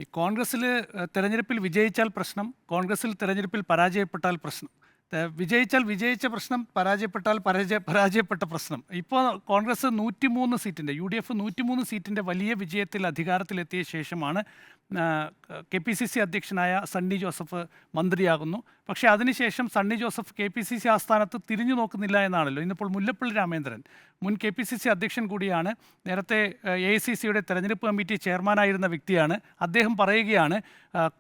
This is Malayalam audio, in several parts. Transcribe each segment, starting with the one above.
ഈ കോൺഗ്രസ്സിൽ തെരഞ്ഞെടുപ്പിൽ വിജയിച്ചാൽ പ്രശ്നം, കോൺഗ്രസ്സിൽ തെരഞ്ഞെടുപ്പിൽ പരാജയപ്പെട്ടാൽ പ്രശ്നം. വിജയിച്ചാൽ വിജയിച്ച പ്രശ്നം, പരാജയപ്പെട്ടാൽ പരാജയപ്പെട്ട പ്രശ്നം. ഇപ്പോൾ കോൺഗ്രസ് 103 സീറ്റിൻ്റെ UDF 103 സീറ്റിൻ്റെ വലിയ വിജയത്തിൽ അധികാരത്തിലെത്തിയ ശേഷമാണ് KPCC അധ്യക്ഷനായ സണ്ണി ജോസഫ് മന്ത്രിയാകുന്നു. പക്ഷേ അതിനുശേഷം സണ്ണി ജോസഫ് KPCC ആസ്ഥാനത്ത് തിരിഞ്ഞു നോക്കുന്നില്ല എന്നാണല്ലോ. ഇന്നിപ്പോൾ മുല്ലപ്പള്ളി രാമേന്ദ്രൻ, മുൻ KPCC അധ്യക്ഷൻ കൂടിയാണ്, നേരത്തെ AICCയുടെ തെരഞ്ഞെടുപ്പ് കമ്മിറ്റി ചെയർമാനായിരുന്ന വ്യക്തിയാണ്. അദ്ദേഹം പറയുകയാണ്,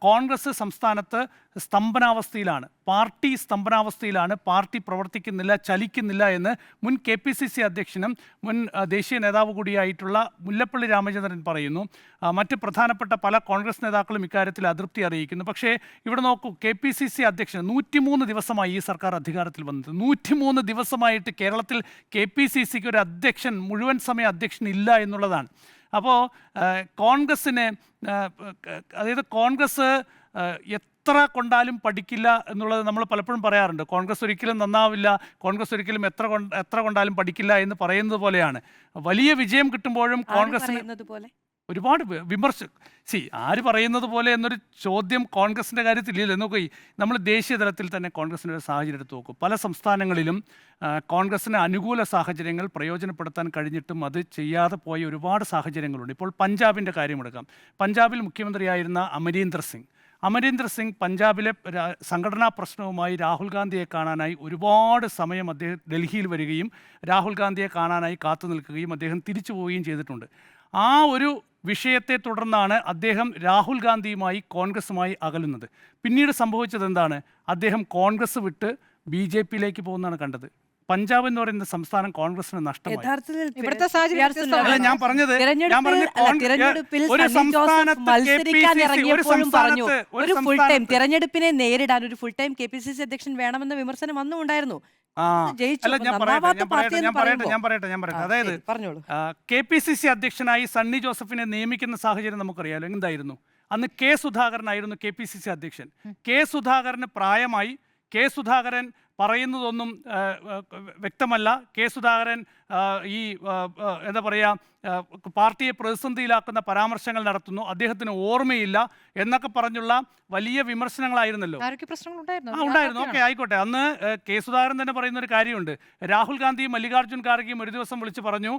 കോൺഗ്രസ് സംസ്ഥാനത്ത് സ്തംഭനാവസ്ഥയിലാണ്, പാർട്ടി സ്തംഭനാവസ്ഥയിലാണ്, പാർട്ടി പ്രവർത്തിക്കുന്നില്ല, ചലിക്കുന്നില്ല എന്ന് മുൻ KPCC അധ്യക്ഷനും മുൻ ദേശീയ നേതാവ് കൂടിയായിട്ടുള്ള മുല്ലപ്പള്ളി രാമചന്ദ്രൻ പറയുന്നു. മറ്റ് പ്രധാനപ്പെട്ട പല കോൺഗ്രസ് നേതാക്കളും ഇക്കാര്യത്തിൽ അതൃപ്തി അറിയിക്കുന്നു. പക്ഷേ ഇവിടെ നോക്കൂ, KPCC അധ്യക്ഷൻ 103 ദിവസമായി ഈ സർക്കാർ അധികാരത്തിൽ വന്നത്. 103 ദിവസമായിട്ട് കേരളത്തിൽ KPCCക്ക് ഒരു അധ്യക്ഷൻ, മുഴുവൻ സമയ അധ്യക്ഷൻ ഇല്ല എന്നുള്ളതാണ്. അപ്പോൾ കോൺഗ്രസ്സിനെ, അതായത് കോൺഗ്രസ് എത്ര കൊണ്ടാലും പഠിക്കില്ല എന്നുള്ളത് നമ്മൾ പലപ്പോഴും പറയാറുണ്ട്. കോൺഗ്രസ് ഒരിക്കലും നന്നാവില്ല, കോൺഗ്രസ് ഒരിക്കലും എത്ര കൊണ്ടാലും പഠിക്കില്ല എന്ന് പറയുന്നത് പോലെയാണ്. വലിയ വിജയം കിട്ടുമ്പോഴും കോൺഗ്രസ് ഒരുപാട് ആര് പറയുന്നത് പോലെ എന്നൊരു ചോദ്യം കോൺഗ്രസിൻ്റെ കാര്യത്തിൽ ഇല്ല. നോക്കൂ, നമ്മൾ ദേശീയ തലത്തിൽ തന്നെ കോൺഗ്രസിൻ്റെ ഒരു സാഹചര്യം എടുത്ത് നോക്കും. പല സംസ്ഥാനങ്ങളിലും കോൺഗ്രസിന് അനുകൂല സാഹചര്യങ്ങൾ പ്രയോജനപ്പെടുത്താൻ കഴിഞ്ഞിട്ടും അത് ചെയ്യാതെ പോയ ഒരുപാട് സാഹചര്യങ്ങളുണ്ട്. ഇപ്പോൾ പഞ്ചാബിൻ്റെ കാര്യമെടുക്കാം. പഞ്ചാബിൽ മുഖ്യമന്ത്രിയായിരുന്ന അമരീന്ദർ സിംഗ് പഞ്ചാബിലെ സംഘടനാ പ്രശ്നവുമായി രാഹുൽ ഗാന്ധിയെ കാണാനായി ഒരുപാട് സമയം അദ്ദേഹം ഡൽഹിയിൽ വരികയും രാഹുൽ ഗാന്ധിയെ കാണാനായി കാത്തു നിൽക്കുകയും അദ്ദേഹം തിരിച്ചു പോവുകയും ചെയ്തിട്ടുണ്ട്. ആ ഒരു വിഷയത്തെ തുടർന്നാണ് അദ്ദേഹം രാഹുൽ ഗാന്ധിയുമായി, കോൺഗ്രസുമായി അകലുന്നത്. പിന്നീട് സംഭവിച്ചത് എന്താണ്? അദ്ദേഹം കോൺഗ്രസ് വിട്ട് BJPയിലേക്ക് പോകുന്നതാണ് കണ്ടത്. പഞ്ചാബ് എന്ന് പറയുന്ന സംസ്ഥാനം കോൺഗ്രസിന് നഷ്ടമായി. ഞാൻ പറഞ്ഞത് തെരഞ്ഞെടുപ്പിനെ നേരിടാൻ ഒരു ഫുൾ ടൈം KPCC അധ്യക്ഷൻ വേണമെന്ന വിമർശനം അന്നും ഉണ്ടായിരുന്നു. ഞാൻ പറയട്ടെ. അതായത് KPCC അധ്യക്ഷനായി സണ്ണി ജോസഫിനെ നിയമിക്കുന്ന സാഹചര്യം നമുക്കറിയാലോ. എന്തായിരുന്നു? അന്ന് സുധാകരനായിരുന്നു KPCC അധ്യക്ഷൻ. സുധാകരന് പ്രായമായി. സുധാകരൻ പറയുന്നതൊന്നും വ്യക്തമല്ല. സുധാകരൻ ഈ എന്താ പറയുക, പാർട്ടിയെ പ്രതിസന്ധിയിലാക്കുന്ന പരാമർശങ്ങൾ നടത്തുന്നു, അദ്ദേഹത്തിന് ഓർമ്മയില്ല എന്നൊക്കെ പറഞ്ഞുള്ള വലിയ വിമർശനങ്ങളായിരുന്നല്ലോ. ഉണ്ടായിരുന്നു. ഓക്കെ, ആയിക്കോട്ടെ. അന്ന് സുധാകരൻ തന്നെ പറയുന്ന ഒരു കാര്യമുണ്ട്. രാഹുൽ ഗാന്ധിയും മല്ലികാർജ്ജുൻ ഖാർഗെയും ഒരു ദിവസം വിളിച്ച് പറഞ്ഞു,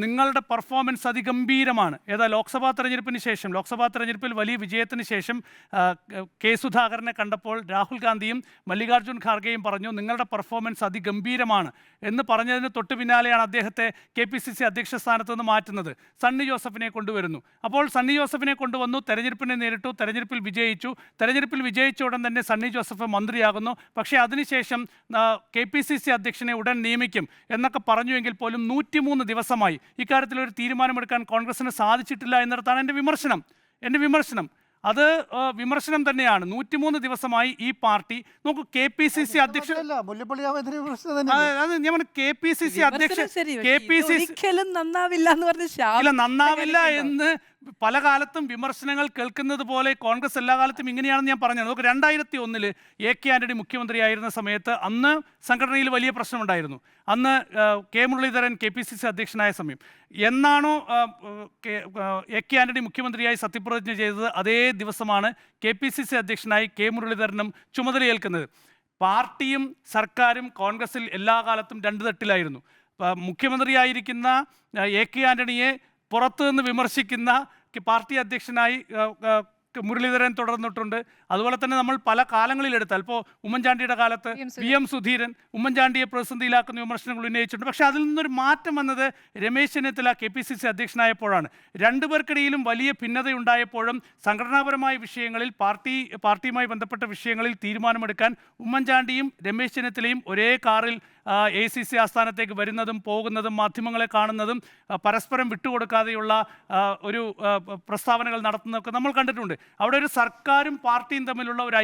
നിങ്ങളുടെ പെർഫോമൻസ് അതിഗംഭീരമാണ്. ലോക്സഭാ തെരഞ്ഞെടുപ്പിൽ വലിയ വിജയത്തിന് ശേഷം സുധാകരനെ കണ്ടപ്പോൾ രാഹുൽ ഗാന്ധിയും മല്ലികാർജ്ജുൻ ഖാർഗെയും പറഞ്ഞു, നിങ്ങളുടെ പെർഫോമൻസ് അതിഗംഭീരമാണ് എന്ന് പറഞ്ഞതിന് തൊട്ട് പിന്നാലെയാണ് അദ്ദേഹത്തെ KPCC അധ്യക്ഷ സ്ഥാനത്ത് നിന്ന് മാറ്റുന്നത്. സണ്ണി ജോസഫിനെ കൊണ്ടുവരുന്നു. അപ്പോൾ സണ്ണി ജോസഫിനെ കൊണ്ടുവന്നു, തെരഞ്ഞെടുപ്പിനെ നേരിട്ടു, തെരഞ്ഞെടുപ്പിൽ വിജയിച്ച ഉടൻ തന്നെ സണ്ണി ജോസഫ് മന്ത്രിയാകുന്നു. പക്ഷേ അതിനുശേഷം KPCC അധ്യക്ഷനെ ഉടൻ നിയമിക്കും എന്നൊക്കെ പറഞ്ഞുവെങ്കിൽ പോലും 103 ദിവസമായി ഇക്കാര്യത്തിൽ ഒരു തീരുമാനമെടുക്കാൻ കോൺഗ്രസിന് സാധിച്ചിട്ടില്ല എന്നിടത്താണ് എൻ്റെ വിമർശനം. അത് വിമർശനം തന്നെയാണ്. 103 ദിവസമായി ഈ പാർട്ടി നോക്കൂ. KPCC അധ്യക്ഷൻ നന്നാവില്ല എന്ന് പല കാലത്തും വിമർശനങ്ങൾ കേൾക്കുന്നത് പോലെ കോൺഗ്രസ് എല്ലാ കാലത്തും ഇങ്ങനെയാണെന്ന് ഞാൻ പറഞ്ഞത്. നമുക്ക് 2001 AK ആന്റണി മുഖ്യമന്ത്രിയായിരുന്ന സമയത്ത് അന്ന് സംഘടനയിൽ വലിയ പ്രശ്നമുണ്ടായിരുന്നു. അന്ന് K മുരളീധരൻ KPCC അധ്യക്ഷനായ സമയം എന്നാണോ AK ആന്റണി മുഖ്യമന്ത്രിയായി സത്യപ്രതിജ്ഞ ചെയ്തത്, അതേ ദിവസമാണ് KPCC അധ്യക്ഷനായി K മുരളീധരനും ചുമതലയേൽക്കുന്നത്. പാർട്ടിയും സർക്കാരും കോൺഗ്രസിൽ എല്ലാ കാലത്തും രണ്ട് തട്ടിലായിരുന്നു. മുഖ്യമന്ത്രിയായിരിക്കുന്ന AK ആന്റണിയെ പുറത്തു നിന്ന് വിമർശിക്കുന്ന പാർട്ടി അധ്യക്ഷനായി മുരളീധരൻ തുടർന്നിട്ടുണ്ട്. അതുപോലെ തന്നെ നമ്മൾ പല കാലങ്ങളിലെടുത്താൽ, ഇപ്പോൾ ഉമ്മൻചാണ്ടിയുടെ കാലത്ത് VM സുധീരൻ ഉമ്മൻചാണ്ടിയെ പ്രതിസന്ധിയിലാക്കുന്ന വിമർശനങ്ങൾ ഉന്നയിച്ചിട്ടുണ്ട്. പക്ഷേ അതിൽ നിന്നൊരു മാറ്റം വന്നത് രമേശ് ചെന്നിത്തല KPCC അധ്യക്ഷനായപ്പോഴാണ്. രണ്ടുപേർക്കിടയിലും വലിയ ഭിന്നതയുണ്ടായപ്പോഴും സംഘടനാപരമായ വിഷയങ്ങളിൽ, പാർട്ടിയുമായി ബന്ധപ്പെട്ട വിഷയങ്ങളിൽ തീരുമാനമെടുക്കാൻ ഉമ്മൻചാണ്ടിയും രമേശ് ചെന്നിത്തലയും ഒരേ കാറിൽ AICC ആസ്ഥാനത്തേക്ക് വരുന്നതും പോകുന്നതും മാധ്യമങ്ങളെ കാണുന്നതും പരസ്പരം വിട്ടുകൊടുക്കാതെയുള്ള ഒരു പ്രസ്താവനകൾ നടത്തുന്നതൊക്കെ നമ്മൾ കണ്ടിട്ടുണ്ട്. അവിടെ ഒരു സർക്കാരും പാർട്ടിയും തമ്മിലുള്ള ഒരു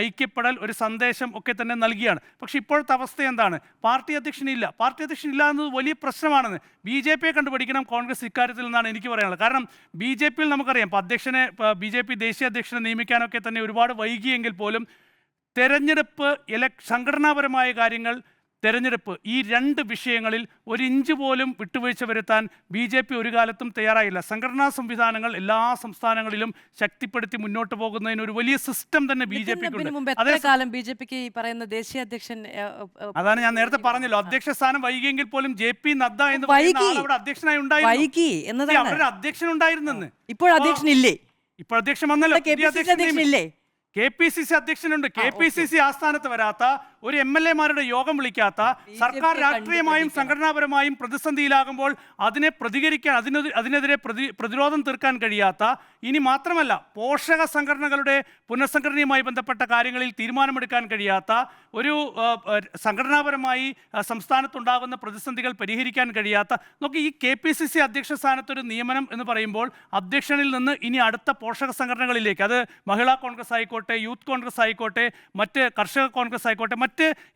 ഐക്യപ്പെടൽ, ഒരു സന്ദേശം ഒക്കെ തന്നെ നൽകിയാണ്. പക്ഷേ ഇപ്പോഴത്തെ അവസ്ഥ എന്താണ്? പാർട്ടി അധ്യക്ഷനില്ല എന്നത് വലിയ പ്രശ്നമാണെന്ന് BJPയെ കണ്ടുപിടിക്കണം കോൺഗ്രസ് ഇക്കാര്യത്തിൽ നിന്നാണ് എനിക്ക് പറയാനുള്ളത്. കാരണം BJPയിൽ നമുക്കറിയാം, BJP ദേശീയ അധ്യക്ഷനെ നിയമിക്കാനൊക്കെ തന്നെ ഒരുപാട് വൈകിയെങ്കിൽ പോലും തെരഞ്ഞെടുപ്പ് സംഘടനാപരമായ കാര്യങ്ങൾ തെരഞ്ഞെടുപ്പ്, ഈ രണ്ട് വിഷയങ്ങളിൽ ഒരു ഇഞ്ച് പോലും വിട്ടുവീഴ്ച വരുത്താൻ BJP ഒരു കാലത്തും തയ്യാറായില്ല. സംഘടനാ സംവിധാനങ്ങൾ എല്ലാ സംസ്ഥാനങ്ങളിലും ശക്തിപ്പെടുത്തി മുന്നോട്ട് പോകുന്നതിന് ഒരു വലിയ സിസ്റ്റം തന്നെ BJPക്കുണ്ട്. മുമ്പ് എത്ര കാലം BJPക്ക് ഈ പറയുന്ന ദേശീയ അധ്യക്ഷൻ അതാണ് ഞാൻ നേരത്തെ പറഞ്ഞല്ലോ, അധ്യക്ഷ സ്ഥാനം വൈകിയെങ്കിൽ പോലും JP നദ്ദ എന്ന് പറയുന്ന ആൾ അവിടെ അധ്യക്ഷനായി ഉണ്ടായിരുന്നു. അവരുടെ അധ്യക്ഷൻ ഉണ്ടായിരുന്നെന്ന്. ഇപ്പോൾ അധ്യക്ഷനില്ലേ? ഇപ്പോൾ അധ്യക്ഷൻ വന്നല്ലോ, അധ്യക്ഷനില്ലേ? KPCC അധ്യക്ഷനുണ്ട്. KPCC ആസ്ഥാനത്ത് വരാത്ത, ഒരു MLA-മാരുടെ യോഗം വിളിക്കാത്ത, സർക്കാർ രാഷ്ട്രീയമായും സംഘടനാപരമായും പ്രതിസന്ധിയിലാകുമ്പോൾ അതിനെ പ്രതികരിക്കാൻ, അതിനെതിരെ പ്രതിരോധം തീർക്കാൻ കഴിയാത്ത, ഇനി മാത്രമല്ല പോഷക സംഘടനകളുടെ പുനഃസംഘടനയുമായി ബന്ധപ്പെട്ട കാര്യങ്ങളിൽ തീരുമാനമെടുക്കാൻ കഴിയാത്ത, ഒരു സംഘടനാപരമായി സംസ്ഥാനത്തുണ്ടാകുന്ന പ്രതിസന്ധികൾ പരിഹരിക്കാൻ കഴിയാത്ത, നോക്കി ഈ KPCC അധ്യക്ഷ സ്ഥാനത്തൊരു നിയമനം എന്ന് പറയുമ്പോൾ അധ്യക്ഷനിൽ നിന്ന് ഇനി അടുത്ത പോഷക സംഘടനകളിലേക്ക്, അത് മഹിളാ കോൺഗ്രസ് ആയിക്കോട്ടെ, യൂത്ത് കോൺഗ്രസ് ആയിക്കോട്ടെ, മറ്റ് കർഷക കോൺഗ്രസ് ആയിക്കോട്ടെ, മറ്റ്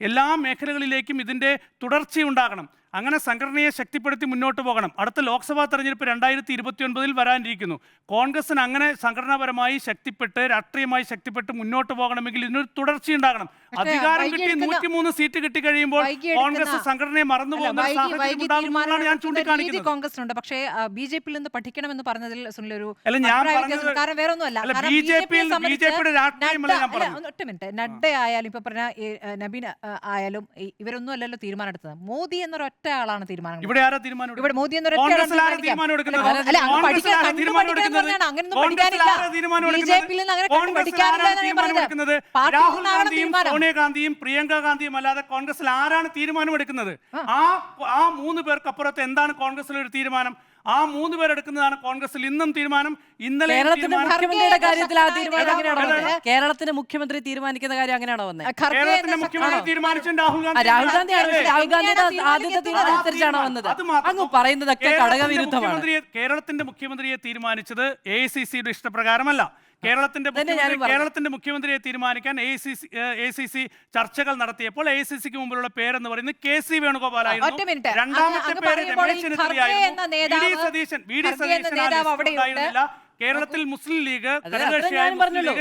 എല്ലാ മേഖലകളിലേക്കും ഇതിൻ്റെ തുടർച്ചയുണ്ടാകണം. അങ്ങനെ സംഘടനയെ ശക്തിപ്പെടുത്തി മുന്നോട്ട് പോകണം. അടുത്ത ലോക്സഭാ തെരഞ്ഞെടുപ്പ് 2029 വരാനിരിക്കുന്നു. കോൺഗ്രസിന് അങ്ങനെ സംഘടനാപരമായി ശക്തിപ്പെട്ട്, രാഷ്ട്രീയമായി ശക്തിപ്പെട്ട് മുന്നോട്ട് പോകണമെങ്കിൽ ഇതിനൊരു തുടർച്ചയുണ്ടാകണം. അധികാരം കിട്ടി 103 സീറ്റ് കിട്ടി കഴിയുമ്പോൾ കോൺഗ്രസ് സംഘടനയെ മറന്നു പോകുന്ന സാഹചര്യം ഞാൻ ചൂണ്ടിക്കാണിക്കുന്നത്. കോൺഗ്രസിനുണ്ട്, പക്ഷേ BJP-യിൽ നിന്ന് പഠിക്കണമെന്ന് പറഞ്ഞതിൽ സുനിലൊരു ഒറ്റ മിനിറ്റ്, നഡ്ഡ ആയാലും ഇപ്പൊ പറഞ്ഞ നബീൻ ആയാലും ഇവരൊന്നും അല്ലല്ലോ തീരുമാനം എടുത്തത്. മോദി എന്നൊരൊറ്റ ആളാണ് തീരുമാനം. ഇവിടെ ആരാ തീരുമാനം? ഇവിടെ മോദി എന്നൊരൊറ്റ അങ്ങനെ സോണിയാഗാന്ധിയും പ്രിയങ്ക ഗാന്ധിയും അല്ലാതെ കോൺഗ്രസിൽ ആരാണ് തീരുമാനമെടുക്കുന്നത്? ആ 3 പേർക്കപ്പുറത്ത് എന്താണ് കോൺഗ്രസിൽ ഒരു തീരുമാനം? ആ 3 പേരെടുക്കുന്നതാണ് കോൺഗ്രസിൽ ഇന്നും തീരുമാനം. ഇന്നലെ കേരളത്തിന് മുഖ്യമന്ത്രി തീരുമാനിക്കുന്ന കാര്യം അങ്ങനെയാണോ വന്നത്? കേരളത്തിന്റെ മുഖ്യമന്ത്രി തീരുമാനിച്ചു രാഹുൽ ഗാന്ധിയുടെ ആദ്യത്തെ തീരുമാനമനുസരിച്ചാണോ വന്നത്? അങ്ങ് പറയുന്നതൊക്കെ ഘടകവിരുദ്ധമാണ്. കേരളത്തിന്റെ മുഖ്യമന്ത്രിയെ തീരുമാനിച്ചത് AICC-യുടെ ഇഷ്ടപ്രകാരമല്ല. കേരളത്തിന്റെ മുഖ്യമന്ത്രിയെ തീരുമാനിക്കാൻ AICC ചർച്ചകൾ നടത്തിയപ്പോൾ AICC-ക്ക് മുമ്പിലുള്ള പേരെന്ന് പറയുന്നത് KC വേണുഗോപാലായിരുന്നു. രണ്ടാമത്തെ പേര് രമേശ് ചെന്നിത്തലയായിരുന്നു. കേരളത്തിൽ മുസ്ലിം ലീഗ്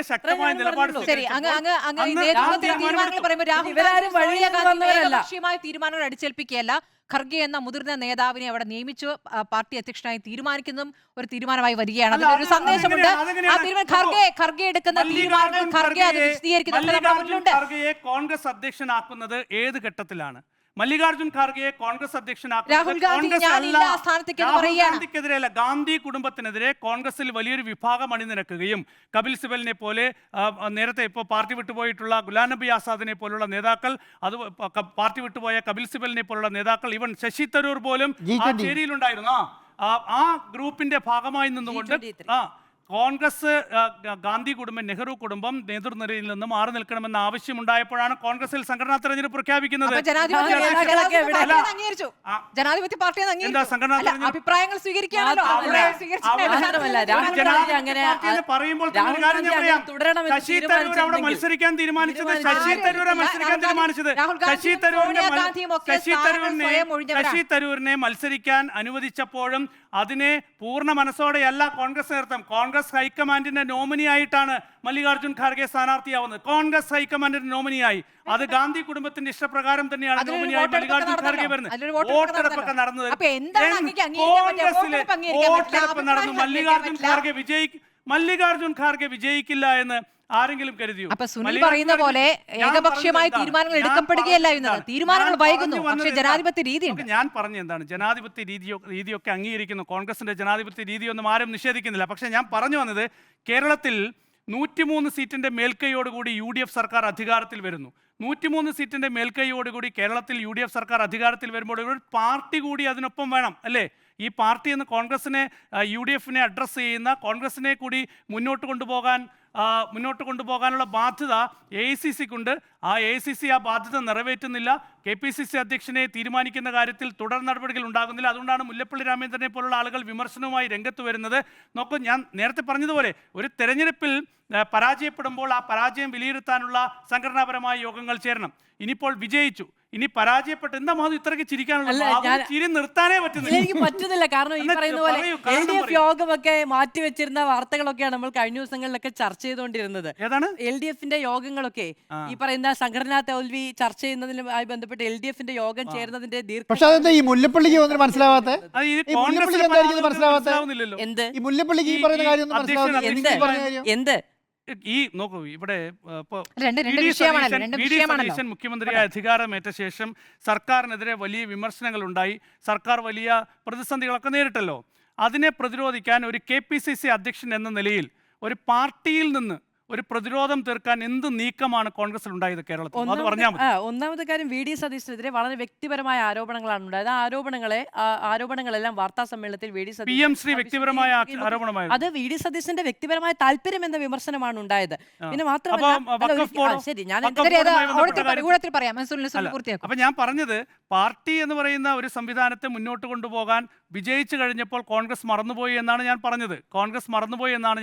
ശക്തമായ നിലപാട് തീരുമാനങ്ങൾ അടിച്ചേൽപ്പിക്കുകയല്ല. ഖർഗെ എന്ന മുതിർന്ന നേതാവിനെ അവിടെ നിയമിച്ചു പാർട്ടി അധ്യക്ഷനായി തീരുമാനിക്കുന്നതും ഒരു തീരുമാനമായി വരികയാണ്. അതിലൊരു സന്ദേശമുണ്ട്. ആ തീരുമാനം ഖർഗെ എടുക്കുന്ന തീരുമാനങ്ങൾ ഖർഗെ അത് വിശദീകരിക്കുന്നുണ്ട്. ഖർഗെയെ കോൺഗ്രസ് അധ്യക്ഷനാക്കുന്നത് ഏത് ഘട്ടത്തിലാണ്? മല്ലികാർജുൻ ഖാർഗെയെ കോൺഗ്രസ് രാഹുൽ ഗാന്ധിക്കെതിരെയല്ല, ഗാന്ധി കുടുംബത്തിനെതിരെ കോൺഗ്രസിൽ വലിയൊരു വിഭാഗം അണിനിരക്കുകയും കപിൽ സിബലിനെ പോലെ, നേരത്തെ ഇപ്പോൾ പാർട്ടി വിട്ടുപോയിട്ടുള്ള ഗുലാം നബി ആസാദിനെ പോലുള്ള നേതാക്കൾ, അത് പാർട്ടി വിട്ടുപോയ കപിൽ സിബലിനെ പോലുള്ള നേതാക്കൾ, ഇവൻ ശശി തരൂർ പോലും ആ ചേരിയിലുണ്ടായിരുന്നു. ആ ഗ്രൂപ്പിന്റെ ഭാഗമായി നിന്നുകൊണ്ട് കോൺഗ്രസ്, ഗാന്ധി കുടുംബം, നെഹ്റു കുടുംബം നേതൃനിരയിൽ നിന്ന് മാറി നിൽക്കണമെന്ന ആവശ്യമുണ്ടായപ്പോഴാണ് കോൺഗ്രസിൽ സംഘടനാ തെരഞ്ഞെടുപ്പ് പ്രഖ്യാപിക്കുന്നത്. ജനാധിപത്യ പാർട്ടി അഭിപ്രായങ്ങൾ പറയുമ്പോൾ ശശി തരൂർ അവിടെ മത്സരിക്കാൻ തീരുമാനിച്ചത്, ശശി തരൂരിനെ മത്സരിക്കാൻ അനുവദിച്ചപ്പോഴും അതിനെ പൂർണ്ണ മനസ്സോടെയല്ല കോൺഗ്രസ് നേതൃത്വം. കോൺഗ്രസ് ഹൈക്കമാൻഡിന്റെ നോമിനിയായിട്ടാണ് മല്ലികാർജുൻ ഖാർഗെ സ്ഥാനാർത്ഥിയാവുന്നത്. കോൺഗ്രസ് ഹൈക്കമാൻഡിന്റെ നോമിനിയായി. അത് ഗാന്ധി കുടുംബത്തിന്റെ ഇഷ്ടപ്രകാരം തന്നെയാണ് നോമിനിയായി മല്ലികാർജുൻ ഖാർഗെ വരുന്നത്. വോട്ടെടുപ്പൊക്കെ നടന്നത് കോൺഗ്രസിലെ വോട്ടെടുപ്പ് നടന്നു. മല്ലികാർജുൻ ഖാർഗെ വിജയിക്കില്ല എന്ന് ആരെങ്കിലും കരുതിയോ? അപ്പൊ സുനിൽ പറയുന്ന പോലെ ഏകപക്ഷീയമായി തീരുമാനങ്ങൾ എടുക്കപ്പെടുകയല്ല എന്നത്. തീരുമാനങ്ങൾ വൈകുന്നു, പക്ഷേ ജനാധിപത്യ രീതിയുണ്ട്. ഞാൻ പറഞ്ഞ എന്താണ്, ജനാധിപത്യ രീതിയൊക്കെ അംഗീകരിക്കുന്നു. കോൺഗ്രസിന്റെ ജനാധിപത്യ രീതിയൊന്നും ആരും നിഷേധിക്കുന്നില്ല. പക്ഷേ ഞാൻ പറഞ്ഞു വന്നത്, കേരളത്തിൽ 103 സീറ്റിന്റെ മേൽക്കൈയോടുകൂടി UDF സർക്കാർ അധികാരത്തിൽ വരുന്നു. 103 സീറ്റിന്റെ മേൽക്കൈയോടുകൂടി കേരളത്തിൽ UDF സർക്കാർ അധികാരത്തിൽ വരുമ്പോൾ ഒരു പാർട്ടി കൂടി അതിനൊപ്പം വേണം, അല്ലേ? ഈ പാർട്ടി എന്ന് കോൺഗ്രസിനെ, UDF-നെ അഡ്രസ്സ് ചെയ്യുന്ന, കോൺഗ്രസിനെ കൂടി മുന്നോട്ട് കൊണ്ടുപോകാനുള്ള ബാധ്യത AICC-ക്കുണ്ട്. ആ AICC ആ ബാധ്യത നിറവേറ്റുന്നില്ല. KPCC അധ്യക്ഷനെ തീരുമാനിക്കുന്ന കാര്യത്തിൽ തുടർ നടപടികൾ ഉണ്ടാകുന്നില്ല. അതുകൊണ്ടാണ് മുല്ലപ്പള്ളി രാമചന്ദ്രനെ പോലുള്ള ആളുകൾ വിമർശനവുമായി രംഗത്ത് വരുന്നത്. നോക്കൂ, ഞാൻ നേരത്തെ പറഞ്ഞതുപോലെ ഒരു തെരഞ്ഞെടുപ്പിൽ പരാജയപ്പെടുമ്പോൾ ആ പരാജയം വിലയിരുത്താനുള്ള സംഘടനാപരമായ യോഗങ്ങൾ ചേരണം. ഇനിയിപ്പോൾ വിജയിച്ചു. ഇനി പരാജയപ്പെട്ട് എന്താ മാധു ഇത്രയ്ക്ക് ചിരിക്കാനുള്ള അല്ല, മാധുവിന് ഞാൻ- ചിരി നിർത്താനേ ഇല്ല, പറ്റുന്നില്ല. എനിക്ക് പറ്റുന്നില്ല. കാരണം ഈ എന്നാ പറയുന്ന പോലെ പറയൂ, കാരണം LDF പറയൂ. യോഗമൊക്കെ മാറ്റിവെച്ചിരുന്ന വാർത്തകളൊക്കെയാണ് നമ്മൾ കഴിഞ്ഞ ദിവസങ്ങളിലൊക്കെ ചർച്ച ചെയ്തുകൊണ്ടിരുന്നത്. ഏതാണ് LDFന്റെ യോഗങ്ങളൊക്കെ ആ. ഈ പറയുന്ന സംഘടനാ തോൽവി ചർച്ച ചെയ്യുന്നതിനുമായി ബന്ധപ്പെട്ട് LDFന്റെ യോഗം ചേർന്നതിന്റെ പക്ഷെ അതെന്താ ഈ മുല്ലപ്പള്ളിക്ക് വന്നിട്ട് മനസ്സിലാവാത്ത അത് ഈ ഈ കോൺഗ്രസിന് മുല്ലപ്പള്ളിക്ക് എന്തായിരിക്കും പരാജയം മനസ്സിലാവാത്തെ? മനസ്സിലാവുന്നില്ലല്ലോ. എന്ത് ഈ മുല്ലപ്പള്ളിക്ക് ഈ ഈ- പറയുന്ന ഈ കാര്യം ഒന്നും അധ്യക്ഷൻ- മനസ്സിലാവുന്നില്ല. അധ്യക്ഷൻ ഈ പറഞ്ഞ കാര്യം എന്ത് ഈ നോക്കൂ ഇവിടെ ഇപ്പൊ രണ്ട് വി. ഡി. വിഷയമാണല്ലോ, സതീശൻ- രണ്ട് വി. ഡി. വിഷയമാണല്ലോ. സതീശൻ മുഖ്യമന്ത്രിയായി അധികാരമേറ്റ ശേഷം സർക്കാരിനെതിരെ വലിയ വിമർശനങ്ങൾ ഉണ്ടായി. സർക്കാർ വലിയ പ്രതിസന്ധികളൊക്കെ നേരിട്ടല്ലോ. അതിനെ പ്രതിരോധിക്കാൻ ഒരു KPCC അധ്യക്ഷൻ എന്ന നിലയിൽ ഒരു പാർട്ടിയിൽ നിന്ന് ഒരു പ്രതിരോധം തീർക്കാൻ എന്ത് നീക്കമാണ് കോൺഗ്രസിൽ ഉണ്ടായത് കേരളത്തിൽ? അത് പറഞ്ഞാൽ മതി. ഒന്നാമത്തെ കാര്യം VD സതീശനെതിരെ വളരെ വ്യക്തിപരമായ ആരോപണങ്ങളാണ് ഉണ്ടായത്. ആരോപണങ്ങളെല്ലാം വാർത്താ സമ്മേളനത്തിൽ VD PM ശ്രീ വ്യക്തിപരമായ ആരോപണമായിരുന്നു. അത് VD സതീശന്റെ വ്യക്തിപരമായ താല്പര്യം എന്ന വിമർശനമാണ് ഉണ്ടായത്. പിന്നെ മാത്രമല്ല അപ്പം വഖഫ് ബോർഡോ? ശരി, ഞാൻ വഖഫ് ശരി, അത് ബോർഡുമായി ബന്ധപ്പെട്ട ഊഴത്തിൽ കാര്യം- ഊഴത്തിൽ പറയാം. സുനിൽ അല്ല, പൂർത്തിയാക്കും. അപ്പൊ ഞാൻ പറഞ്ഞത് പാർട്ടി എന്ന് പറയുന്ന ഒരു സംവിധാനത്തെ മുന്നോട്ട് കൊണ്ടുപോകാൻ വിജയിച്ചു കഴിഞ്ഞപ്പോൾ കോൺഗ്രസ് മറന്നുപോയി എന്നാണ്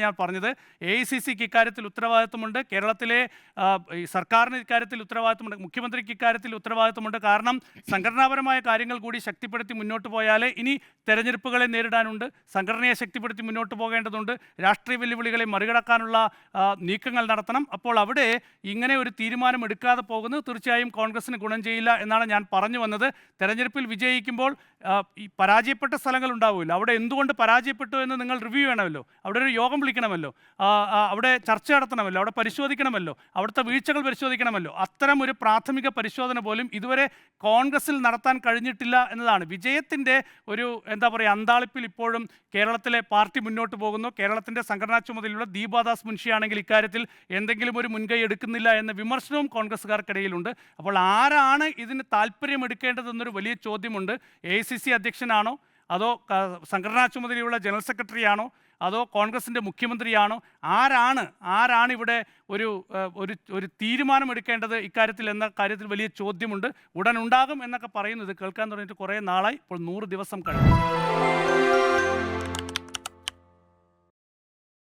ഞാൻ പറഞ്ഞത്. AICCക്ക് ഇക്കാര്യത്തിൽ ഉത്തരവാദിത്വമുണ്ട്. കേരളത്തിലെ ഈ സർക്കാരിന് ഇക്കാര്യത്തിൽ ഉത്തരവാദിത്വമുണ്ട്. മുഖ്യമന്ത്രിക്ക് ഇക്കാര്യത്തിൽ ഉത്തരവാദിത്വമുണ്ട്. കാരണം സംഘടനാപരമായ കാര്യങ്ങൾ കൂടി ശക്തിപ്പെടുത്തി മുന്നോട്ട് പോയാലേ ഇനി തെരഞ്ഞെടുപ്പുകളെ നേരിടാനുണ്ട്. സംഘടനയെ ശക്തിപ്പെടുത്തി മുന്നോട്ട് പോകേണ്ടതുണ്ട്. രാഷ്ട്രീയ വെല്ലുവിളികളെ മറികടക്കാനുള്ള നീക്കങ്ങൾ നടത്തണം. അപ്പോൾ അവിടെ ഇങ്ങനെ ഒരു തീരുമാനം എടുക്കാതെ പോകുന്നത് തീർച്ചയായും കോൺഗ്രസിന് ഗുണം ചെയ്യില്ല എന്നാണ് ഞാൻ പറഞ്ഞു വന്നത്. തെരഞ്ഞെടുപ്പിൽ വിജയിക്കുമ്പോൾ ഈ പരാജയപ്പെട്ട സ്ഥലങ്ങൾ ഉണ്ടാവുമല്ലോ, അവിടെ എന്തുകൊണ്ട് പരാജയപ്പെട്ടു എന്ന് നിങ്ങൾ റിവ്യൂ ചെയ്യണമല്ലോ, അവിടെ ഒരു യോഗം വിളിക്കണമല്ലോ, അവിടെ ചർച്ച നടത്തണമല്ലോ, അവിടെ പരിശോധിക്കണമല്ലോ, അവിടുത്തെ വീഴ്ചകൾ പരിശോധിക്കണമല്ലോ. അത്തരം ഒരു പ്രാഥമിക പരിശോധന പോലും ഇതുവരെ കോൺഗ്രസിൽ നടത്താൻ കഴിഞ്ഞിട്ടില്ല എന്നതാണ്. വിജയത്തിൻ്റെ ഒരു എന്താ പറയുക അന്താളിപ്പിൽ ഇപ്പോഴും കേരളത്തിലെ പാർട്ടി മുന്നോട്ട് പോകുന്നു. കേരളത്തിൻ്റെ സംഘടനാ ചുമതലയുള്ള ദീപാദാസ് മുൻഷിയാണെങ്കിൽ ഇക്കാര്യത്തിൽ എന്തെങ്കിലും ഒരു മുൻകൈ എടുക്കുന്നില്ല എന്ന വിമർശനവും കോൺഗ്രസ്സുകാർക്കിടയിലുണ്ട്. അപ്പോൾ ആരാണ് ഇതിന് താല്പര്യമെടുക്കേണ്ടതെന്നൊരു വലിയ ചോദ്യമുണ്ട്. AICC അധ്യക്ഷനാണോ, അതോ സംഘടനാ ചുമതലയുള്ള ജനറൽ സെക്രട്ടറിയാണോ, അതോ കോൺഗ്രസിൻ്റെ മുഖ്യമന്ത്രിയാണോ? ആരാണ് ഇവിടെ ഒരു തീരുമാനമെടുക്കേണ്ടത് ഇക്കാര്യത്തിൽ എന്ന കാര്യത്തിൽ വലിയ ചോദ്യമുണ്ട്. ഉടൻ ഉണ്ടാകും എന്നൊക്കെ പറയുന്നത് കേൾക്കാൻ തുടങ്ങിയിട്ട് കുറേ നാളായി. ഇപ്പോൾ 100 ദിവസം കഴിഞ്ഞു.